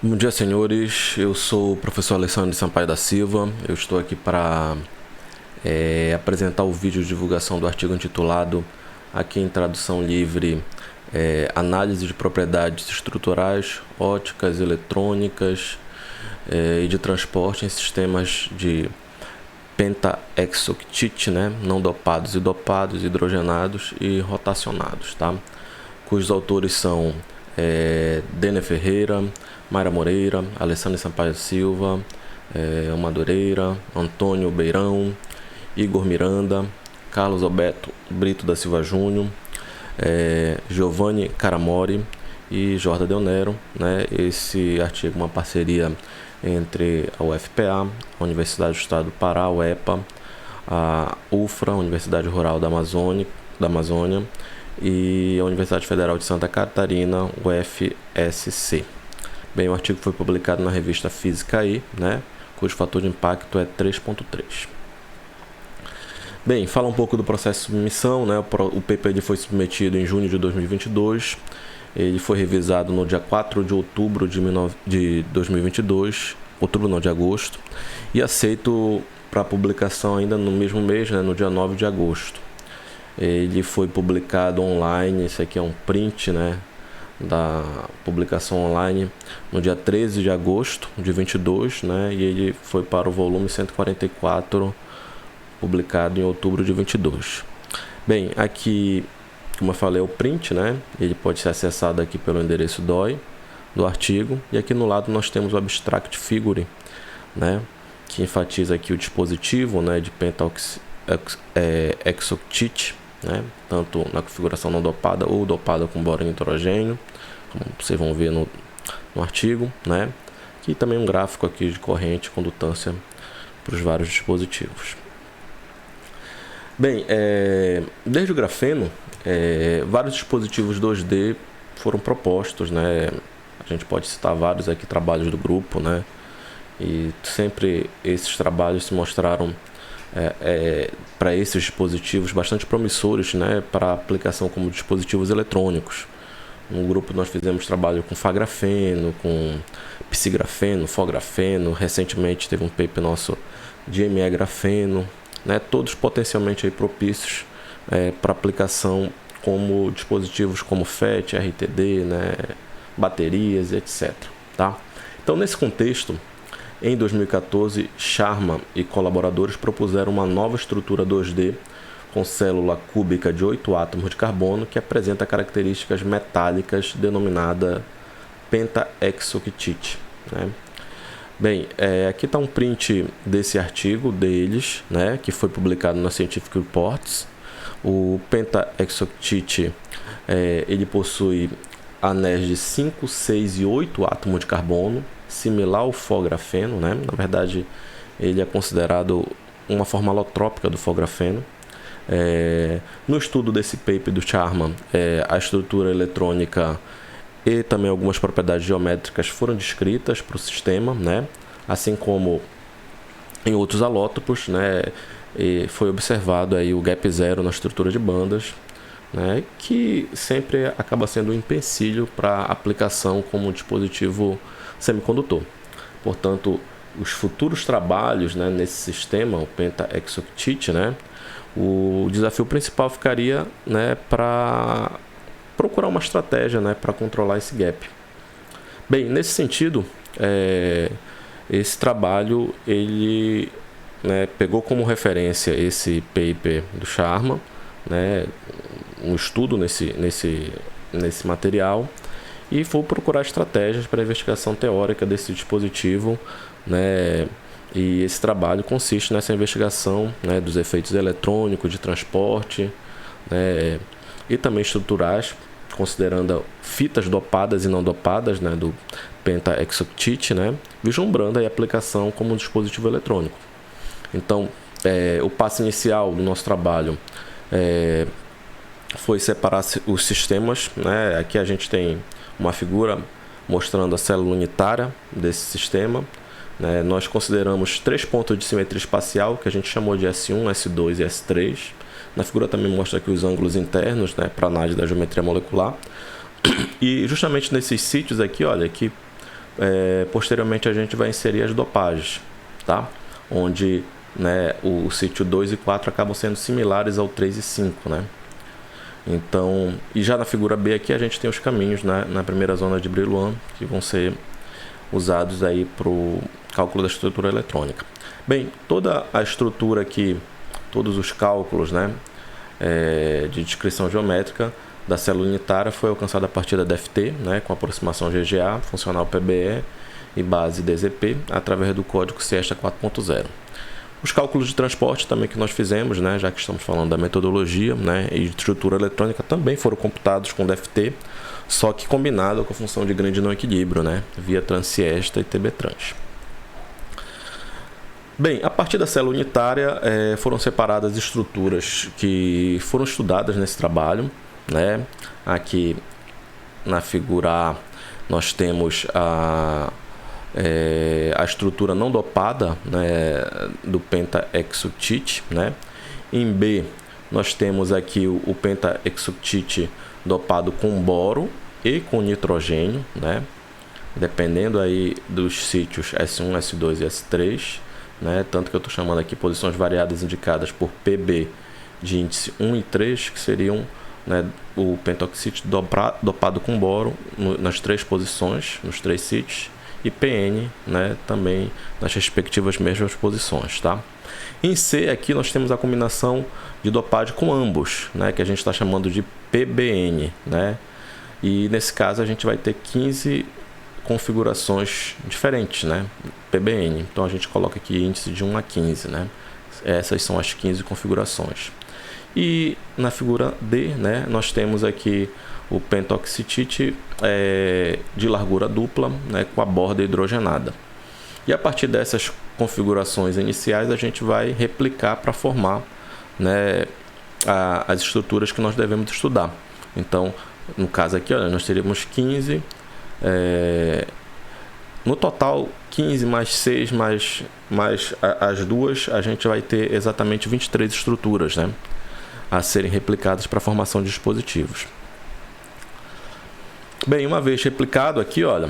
Bom dia, senhores. Eu sou o professor Alessandro Sampaio da Silva. Eu estou aqui para apresentar o vídeo de divulgação do artigo intitulado, aqui em tradução livre, Análise de propriedades estruturais, ópticas, eletrônicas e de transporte em sistemas de pentaexoctite, né? Não dopados e dopados, hidrogenados e rotacionados, tá? Cujos autores são Dênia Ferreira, Mayra Moreira, Alessandro Sampaio Silva, Madureira, Antônio Beirão, Igor Miranda, Carlos Alberto Brito da Silva Júnior, Giovanni Caramori e Jorda Del Nero, né? Esse artigo é uma parceria entre a UFPA, a Universidade do Estado do Pará, a UEPA, a UFRA, a Universidade Rural da Amazônia, e a Universidade Federal de Santa Catarina, UFSC. Bem, o artigo foi publicado na revista Física E, né, cujo fator de impacto é 3.3. Bem, fala um pouco do processo de submissão, né? O paper foi submetido em junho de 2022, ele foi revisado no dia 4 de outubro de 2022, de agosto, e aceito para publicação ainda no mesmo mês, né, no dia 9 de agosto. Ele foi publicado online, esse aqui é um print, né, da publicação online, no dia 13 de agosto de 22, né, e ele foi para o volume 144, publicado em outubro de 22. Bem, aqui, como eu falei, é o print, né, ele pode ser acessado aqui pelo endereço DOI do artigo, e aqui no lado nós temos o abstract figure, né, que enfatiza aqui o dispositivo, né, de pentaexoctite, né, tanto na configuração não dopada ou dopada com boro e nitrogênio, como vocês vão ver no artigo, né, e também um gráfico aqui de corrente e condutância para os vários dispositivos. Bem, desde o grafeno, vários dispositivos 2D foram propostos, né, a gente pode citar vários aqui trabalhos do grupo, né, e sempre esses trabalhos se mostraram para esses dispositivos bastante promissores, né, para aplicação como dispositivos eletrônicos. No grupo nós fizemos trabalho com fagrafeno, com psigrafeno, fografeno, recentemente teve um paper nosso de ME-grafeno, né, todos potencialmente aí propícios para aplicação como dispositivos como FET, RTD, né, baterias, etc. Tá? Então, nesse contexto, em 2014, Sharma e colaboradores propuseram uma nova estrutura 2D com célula cúbica de 8 átomos de carbono que apresenta características metálicas denominada pentaexoctite, né? Bem, aqui está um print desse artigo deles, né, que foi publicado na Scientific Reports. O pentaexoctite ele possui anéis de 5, 6 e 8 átomos de carbono, similar ao fografeno, né? Na verdade, ele é considerado uma forma alotrópica do fografeno. No estudo desse paper do Sharma, a estrutura eletrônica e também algumas propriedades geométricas foram descritas para o sistema, né? Assim como em outros alótropos, né? E foi observado aí o gap zero na estrutura de bandas, né? Que sempre acaba sendo um empecilho para aplicação como dispositivo semicondutor. Portanto, os futuros trabalhos, né, nesse sistema, o pentaexoctite, né, o desafio principal ficaria, né, para procurar uma estratégia, né, para controlar esse gap. Bem, nesse sentido, esse trabalho ele, né, pegou como referência esse paper do Sharma, né, um estudo nesse material, e foi procurar estratégias para a investigação teórica desse dispositivo, né, e esse trabalho consiste nessa investigação, né, dos efeitos eletrônicos de transporte, né, e também estruturais, considerando fitas dopadas e não dopadas, né, do pentaexoctite, né, vislumbrando a aplicação como um dispositivo eletrônico. Então, o passo inicial do nosso trabalho foi separar os sistemas, né. Aqui a gente tem uma figura mostrando a célula unitária desse sistema, né. Nós consideramos 3 pontos de simetria espacial, que a gente chamou de S1, S2 e S3. Na figura também mostra aqui os ângulos internos, né, para análise da geometria molecular. E justamente nesses sítios aqui, olha, aqui posteriormente a gente vai inserir as dopagens, tá? Onde, né, o sítio 2 e 4 acabam sendo similares ao 3 e 5, né? Então, e já na figura B aqui a gente tem os caminhos, né, na primeira zona de Brillouin, que vão ser usados aí para o cálculo da estrutura eletrônica. Bem, toda a estrutura aqui, todos os cálculos, né, de descrição geométrica da célula unitária foi alcançada a partir da DFT, né, com aproximação GGA, funcional PBE e base DZP, através do código Siesta 4.0. Os cálculos de transporte também que nós fizemos, né, já que estamos falando da metodologia, né, e de estrutura eletrônica, também foram computados com DFT, só que combinado com a função de grande não equilíbrio, né, via Transiesta e TB-Trans. Bem, a partir da célula unitária foram separadas estruturas que foram estudadas nesse trabalho, né. Aqui na figura A nós temos a estrutura não dopada, né, do penta-hexoctite, né. Em B nós temos aqui o penta-hexoctite dopado com boro e com nitrogênio, né, dependendo aí dos sítios S1, S2 e S3, né, tanto que eu estou chamando aqui posições variadas indicadas por PB de índice 1 e 3, que seriam, né, o pentoxite dopado com boro nas 3 posições, nos 3 sítios, e PN, né, também nas respectivas mesmas posições, tá? Em C aqui nós temos a combinação de dopagem com ambos, né, que a gente está chamando de PBN, né? E nesse caso a gente vai ter 15 configurações diferentes, né? PBN. Então a gente coloca aqui índice de 1 a 15, né? Essas são as 15 configurações. E na figura D, né, nós temos aqui o pentoxitite de largura dupla, né, com a borda hidrogenada. E a partir dessas configurações iniciais a gente vai replicar para formar, né, as estruturas que nós devemos estudar. Então, no caso aqui, olha, nós teríamos 15, no total 15 mais 6 mais as duas, a gente vai ter exatamente 23 estruturas, né, a serem replicadas para a formação de dispositivos. Bem, uma vez replicado aqui, olha,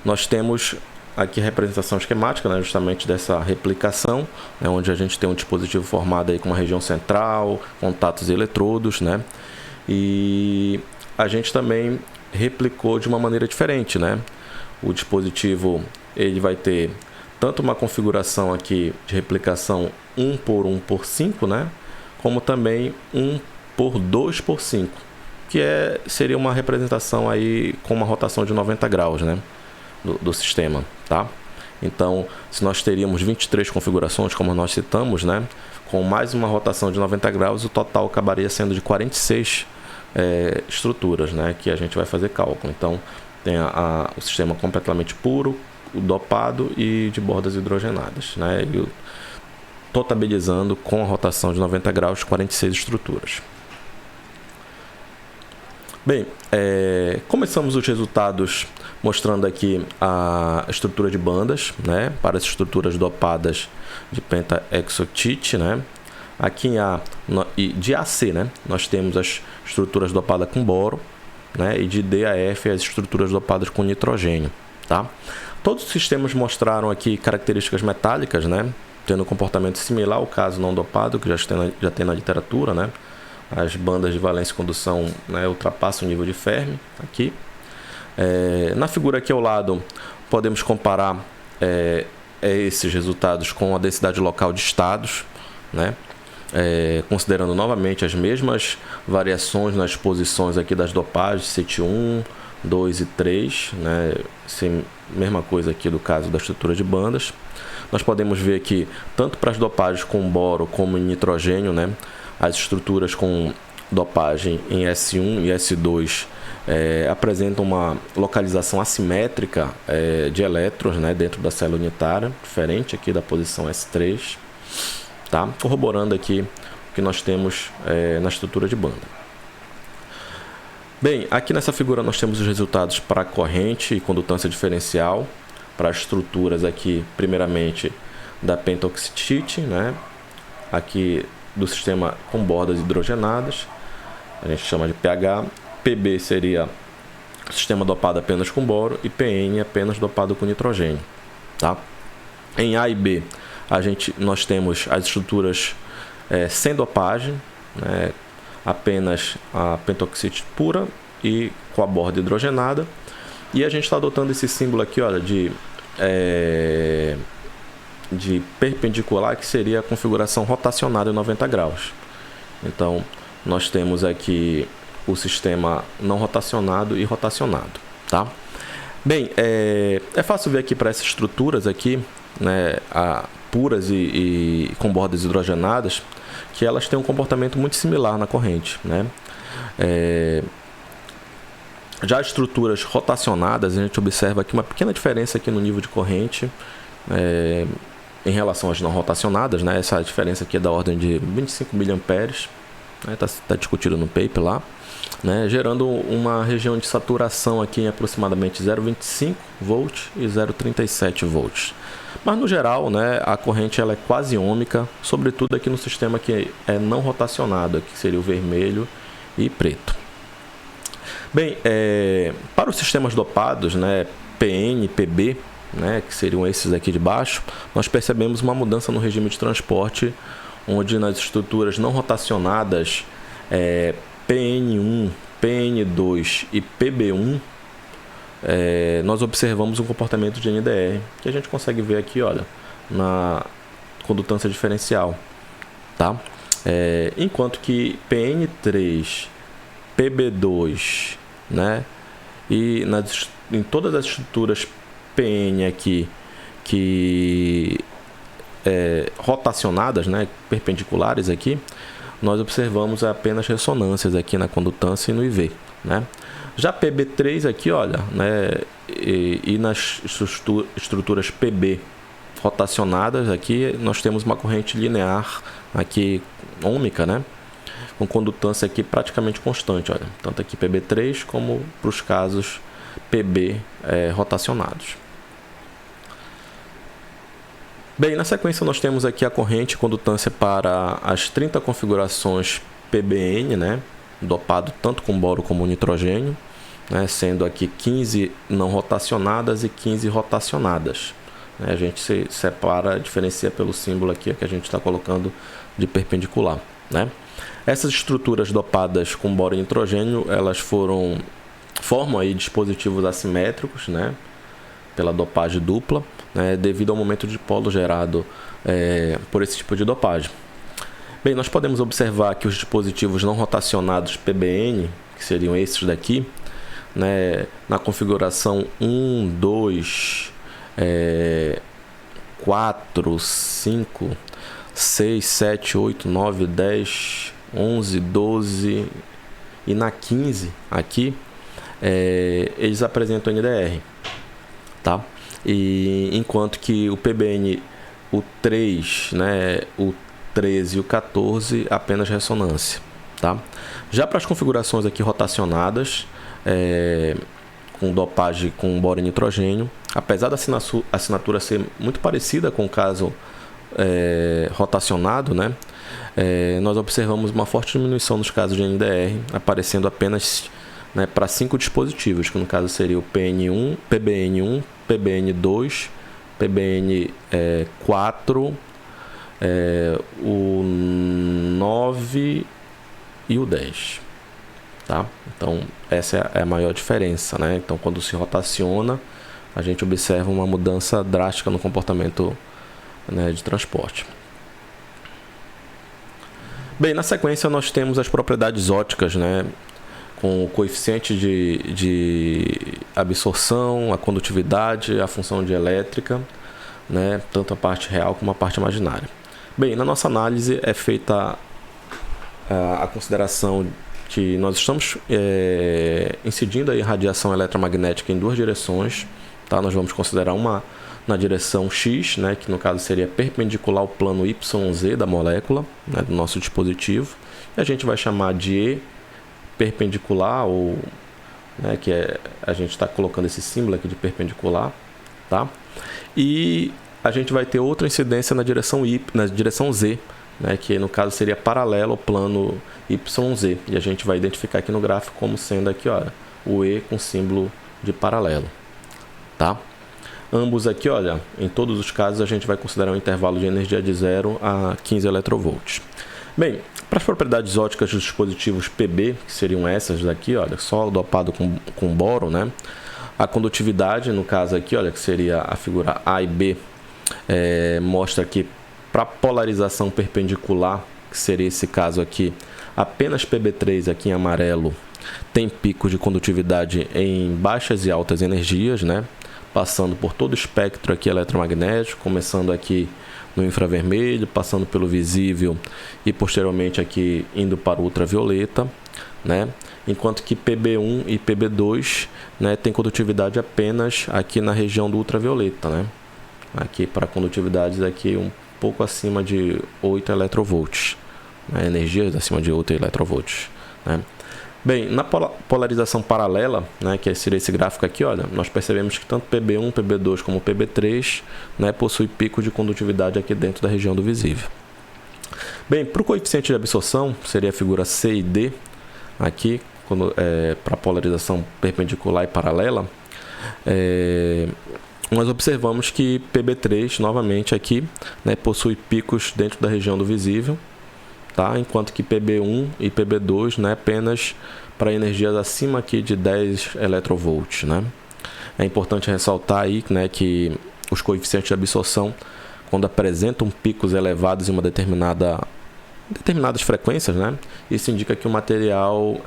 nós temos aqui a representação esquemática, né, justamente dessa replicação, né, onde a gente tem um dispositivo formado aí com uma região central, contatos e eletrodos, né, e a gente também replicou de uma maneira diferente, né. O dispositivo ele vai ter tanto uma configuração aqui de replicação 1 por 1 por 5, né, como também 1 por 2 por 5. Que seria uma representação aí com uma rotação de 90 graus, né, do sistema, tá? Então, se nós teríamos 23 configurações, como nós citamos, né, com mais uma rotação de 90 graus, o total acabaria sendo de 46 estruturas, né, que a gente vai fazer cálculo. Então, tem o sistema completamente puro, o dopado e de bordas hidrogenadas, né, e totalizando com a rotação de 90 graus 46 estruturas. Bem, começamos os resultados mostrando aqui a estrutura de bandas, né, para as estruturas dopadas de penta-hexoctite, né. Aqui em A, de A a C, né, nós temos as estruturas dopadas com boro, né, e de D a F as estruturas dopadas com nitrogênio, tá? Todos os sistemas mostraram aqui características metálicas, né, tendo um comportamento similar ao caso não dopado, que já tem na literatura, né. As bandas de valência e condução, né, ultrapassam o nível de Fermi aqui. Na figura aqui ao lado, podemos comparar esses resultados com a densidade local de estados, né, considerando novamente as mesmas variações nas posições aqui das dopagens, CET 1, 2 e 3, né, mesma coisa aqui do caso da estrutura de bandas. Nós podemos ver aqui, tanto para as dopagens com boro como em nitrogênio, né, as estruturas com dopagem em S1 e S2 apresentam uma localização assimétrica de elétrons, né, dentro da célula unitária, diferente aqui da posição S3, tá? Corroborando aqui o que nós temos na estrutura de banda. Bem, aqui nessa figura nós temos os resultados para corrente e condutância diferencial, para as estruturas aqui, primeiramente, da pentoxitite, né, aqui do sistema com bordas hidrogenadas, a gente chama de pH. PB seria sistema dopado apenas com boro, e PN apenas dopado com nitrogênio, tá? Em A e B, nós temos as estruturas sem dopagem, né? Apenas a pentoxite pura e com a borda hidrogenada. E a gente está adotando esse símbolo aqui, olha, de perpendicular, que seria a configuração rotacionada em 90 graus. Então, nós temos aqui o sistema não rotacionado e rotacionado, tá? Bem, é fácil ver aqui para essas estruturas aqui, né, puras e com bordas hidrogenadas, que elas têm um comportamento muito similar na corrente, né? Já as estruturas rotacionadas, a gente observa aqui uma pequena diferença aqui no nível de corrente em relação às não rotacionadas, né? Essa diferença aqui é da ordem de 25 mA, né? Tá discutido no paper lá, né? Gerando uma região de saturação aqui em aproximadamente 0,25 volt e 0,37 volts. Mas no geral, né, a corrente ela é quase ômica, sobretudo aqui no sistema que é não rotacionado, que seria o vermelho e preto. Bem, para os sistemas dopados, né, PN, PB, né, que seriam esses aqui de baixo, nós percebemos uma mudança no regime de transporte, onde nas estruturas não rotacionadas, PN1, PN2 e PB1, nós observamos um comportamento de NDR, que a gente consegue ver aqui, olha, na condutância diferencial, tá? Enquanto que PN3, PB2, né, e em todas as estruturas PN aqui que rotacionadas, né, perpendiculares aqui, nós observamos apenas ressonâncias aqui na condutância e no IV, né? Já PB3 aqui, olha, né, e nas estruturas PB rotacionadas aqui, nós temos uma corrente linear aqui, ômica, né, com condutância aqui praticamente constante, olha, tanto aqui PB3 como para os casos PB rotacionados. Bem, na sequência nós temos aqui a corrente condutância para as 30 configurações PBN, né, dopado tanto com boro como nitrogênio, né, sendo aqui 15 não rotacionadas e 15 rotacionadas. A gente se separa, diferencia pelo símbolo aqui que a gente está colocando de perpendicular, né? Essas estruturas dopadas com boro e nitrogênio, elas formam aí dispositivos assimétricos, né, pela dopagem dupla, né, devido ao momento de polo gerado por esse tipo de dopagem. Bem, nós podemos observar que os dispositivos não rotacionados PBN, que seriam esses daqui, né, na configuração 1, 2, 4, 5, 6, 7, 8, 9, 10, 11, 12 e na 15 aqui, eles apresentam NDR, tá? E enquanto que o PBN, o 3, né, o 13 e o 14 apenas ressonância, tá? Já para as configurações aqui rotacionadas, com dopagem com boro e nitrogênio, apesar da assinatura ser muito parecida com o caso rotacionado, né, nós observamos uma forte diminuição nos casos de NDR, aparecendo apenas, né, para 5 dispositivos, que no caso seria o PN1, PBN1, PBN2, PBN4, o 9 e o 10, tá? Então essa é a maior diferença, né? Então quando se rotaciona, a gente observa uma mudança drástica no comportamento, né, de transporte. Bem, na sequência nós temos as propriedades ópticas, né, com o coeficiente de absorção, a condutividade, a função dielétrica, né, tanto a parte real como a parte imaginária. Bem, na nossa análise é feita a consideração que nós estamos incidindo a radiação eletromagnética em 2 direções, tá? Nós vamos considerar uma na direção X, né, que no caso seria perpendicular ao plano YZ da molécula, né, do nosso dispositivo, e a gente vai chamar de E perpendicular, ou, né, que a gente está colocando esse símbolo aqui de perpendicular, tá? E a gente vai ter outra incidência na direção Z, né, que no caso seria paralelo ao plano YZ, e a gente vai identificar aqui no gráfico como sendo aqui, olha, o E com símbolo de paralelo, tá? Ambos aqui, olha, em todos os casos a gente vai considerar um intervalo de energia de 0 a 15 eletronvolts. Bem, para as propriedades ópticas dos dispositivos PB, que seriam essas daqui, olha, só dopado com boro, né? A condutividade, no caso aqui, olha, que seria a figura A e B, mostra que para polarização perpendicular, que seria esse caso aqui, apenas PB3 aqui em amarelo tem picos de condutividade em baixas e altas energias, né? Passando por todo o espectro aqui eletromagnético, começando aqui no infravermelho, passando pelo visível e posteriormente aqui indo para o ultravioleta, né? Enquanto que PB1 e PB2, né, tem condutividade apenas aqui na região do ultravioleta, né? Aqui para condutividades aqui um pouco acima de 8 eletronvolts, né? Energias acima de 8 eletronvolts, né? Bem, na polarização paralela, né, que seria esse gráfico aqui, olha, nós percebemos que tanto PB1, PB2 como PB3, né, possui picos de condutividade aqui dentro da região do visível. Bem, para o coeficiente de absorção, seria a figura C e D, aqui, para polarização perpendicular e paralela, nós observamos que PB3, novamente aqui, né, possui picos dentro da região do visível, tá? Enquanto que PB1 e PB2, né, apenas para energias acima aqui de 10 eletronvolts, né? É importante ressaltar aí, né, que os coeficientes de absorção, quando apresentam picos elevados em uma determinadas frequências, né, isso indica que o material,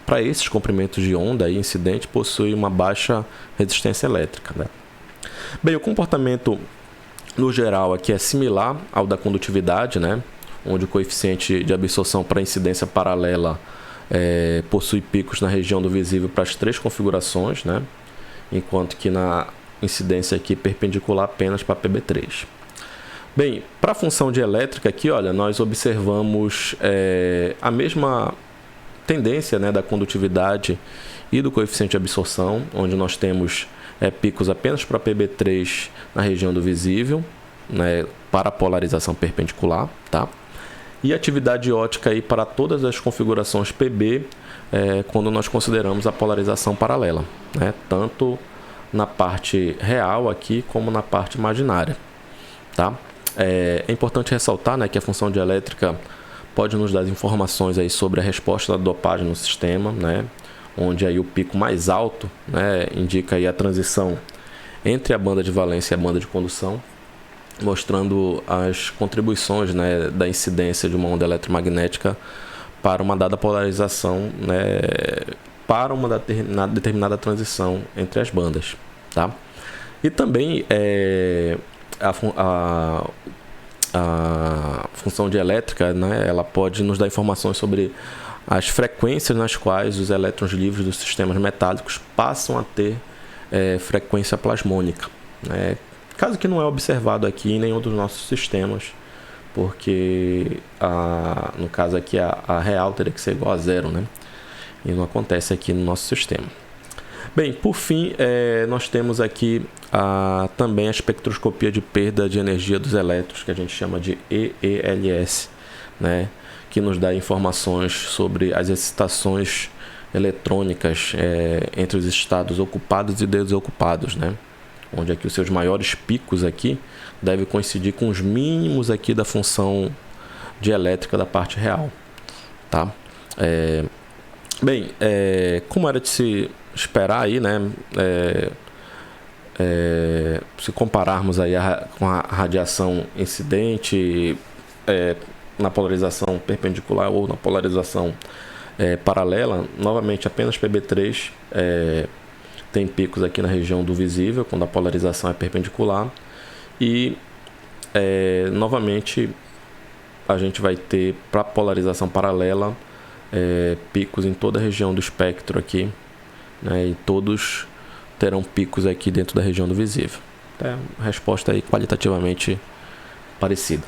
para esses comprimentos de onda aí, incidente, possui uma baixa resistência elétrica, né? Bem, o comportamento no geral aqui é similar ao da condutividade, né, onde o coeficiente de absorção para incidência paralela possui picos na região do visível para as três configurações, né? Enquanto que na incidência aqui perpendicular apenas para PB3. Bem, para a função de elétrica aqui, olha, nós observamos a mesma tendência, né, da condutividade e do coeficiente de absorção, onde nós temos picos apenas para PB3 na região do visível, né, para a polarização perpendicular, tá? E atividade óptica aí para todas as configurações PB, quando nós consideramos a polarização paralela, né? Tanto na parte real aqui como na parte imaginária, tá? É importante ressaltar, né, que a função dielétrica pode nos dar informações aí sobre a resposta da dopagem no sistema, né? Onde aí o pico mais alto, né, indica aí a transição entre a banda de valência e a banda de condução, mostrando as contribuições, né, da incidência de uma onda eletromagnética para uma dada polarização, né, para uma determinada transição entre as bandas, tá? E também a função dielétrica, né, ela pode nos dar informações sobre as frequências nas quais os elétrons livres dos sistemas metálicos passam a ter frequência plasmônica, né? Caso que não é observado aqui em nenhum dos nossos sistemas, porque no caso aqui a real teria que ser igual a 0, né? E não acontece aqui no nosso sistema. Bem, por fim, nós temos aqui também a espectroscopia de perda de energia dos elétrons, que a gente chama de EELS, né? Que nos dá informações sobre as excitações eletrônicas entre os estados ocupados e desocupados, né? Onde aqui os seus maiores picos aqui devem coincidir com os mínimos aqui da função dielétrica da parte real, tá? Bem, como era de se esperar aí, né? Se compararmos aí com a radiação incidente na polarização perpendicular ou na polarização paralela, novamente apenas PB3 tem picos aqui na região do visível, quando a polarização é perpendicular. E, novamente, a gente vai ter, para polarização paralela, picos em toda a região do espectro aqui, né, e todos terão picos aqui dentro da região do visível. A resposta aí qualitativamente parecida.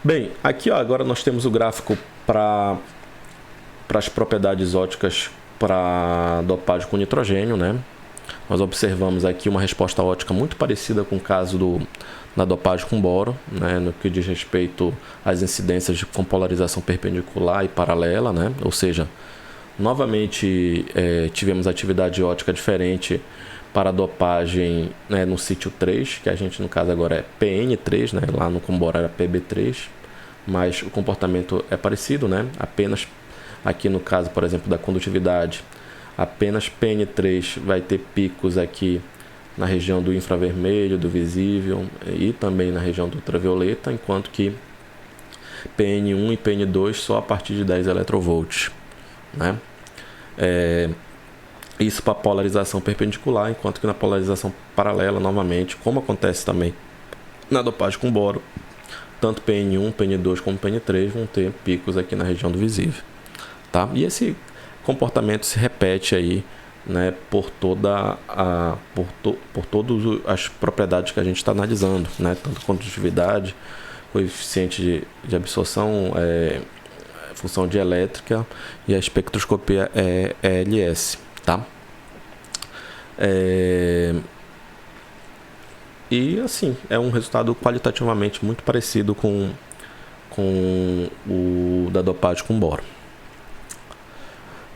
Bem, aqui ó, agora nós temos o gráfico para as propriedades ópticas para dopagem com nitrogênio, né? Nós observamos aqui uma resposta óptica muito parecida com o caso da dopagem com boro, né? No que diz respeito às incidências com polarização perpendicular e paralela, né? Ou seja, Novamente, tivemos atividade ótica diferente para a dopagem, né, no sítio 3, que a gente no caso agora é PN3, né, lá no Combora era PB3, mas o comportamento é parecido, né, apenas aqui no caso, por exemplo, da condutividade, apenas PN3 vai ter picos aqui na região do infravermelho, do visível e também na região do ultravioleta, enquanto que PN1 e PN2 só a partir de 10 electrovolts, né? Isso para polarização perpendicular, enquanto que na polarização paralela, novamente, como acontece também na dopagem com boro, tanto PN1, PN2 como PN3 vão ter picos aqui na região do visível, tá? E esse comportamento se repete aí, né, por todas as propriedades que a gente está analisando, né, tanto condutividade, coeficiente de absorção, função dielétrica e a espectroscopia ELS, tá? E assim, é um resultado qualitativamente muito parecido com o da dopagem com boro.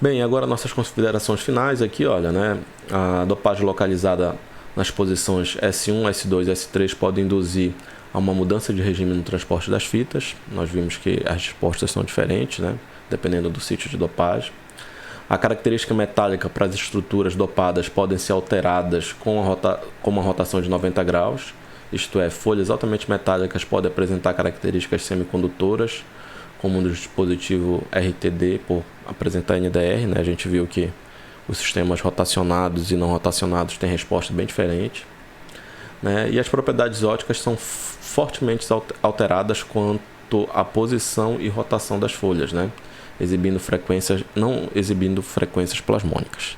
Bem, agora nossas considerações finais aqui, olha, né? A dopagem localizada nas posições S1, S2 e S3 pode induzir a uma mudança de regime no transporte das fitas. Nós vimos que as respostas são diferentes, né, dependendo do sítio de dopagem. A característica metálica para as estruturas dopadas podem ser alteradas com uma rotação de 90 graus, isto é, folhas altamente metálicas podem apresentar características semicondutoras, como no dispositivo RTD, por apresentar NDR, né? A gente viu que os sistemas rotacionados e não rotacionados têm resposta bem diferente, né? E as propriedades ópticas são fortemente alteradas quanto à posição e rotação das folhas, né? Não exibindo frequências plasmônicas.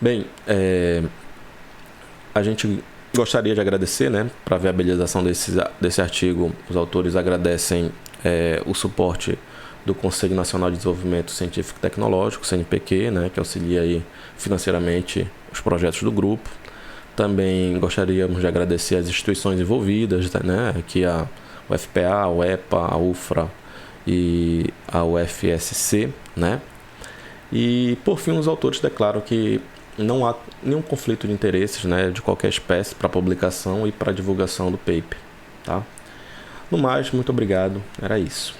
Bem, a gente gostaria de agradecer, né, para a viabilização desse artigo. Os autores agradecem o suporte do Conselho Nacional de Desenvolvimento Científico e Tecnológico, CNPq, né, que auxilia aí financeiramente os projetos do grupo. Também gostaríamos de agradecer as instituições envolvidas, né, aqui a UFPA, a UEPA, a UFRA e a UFSC, né? E por fim, os autores declaram que não há nenhum conflito de interesses, né, de qualquer espécie para publicação e para divulgação do paper, tá? No mais, muito obrigado, era isso.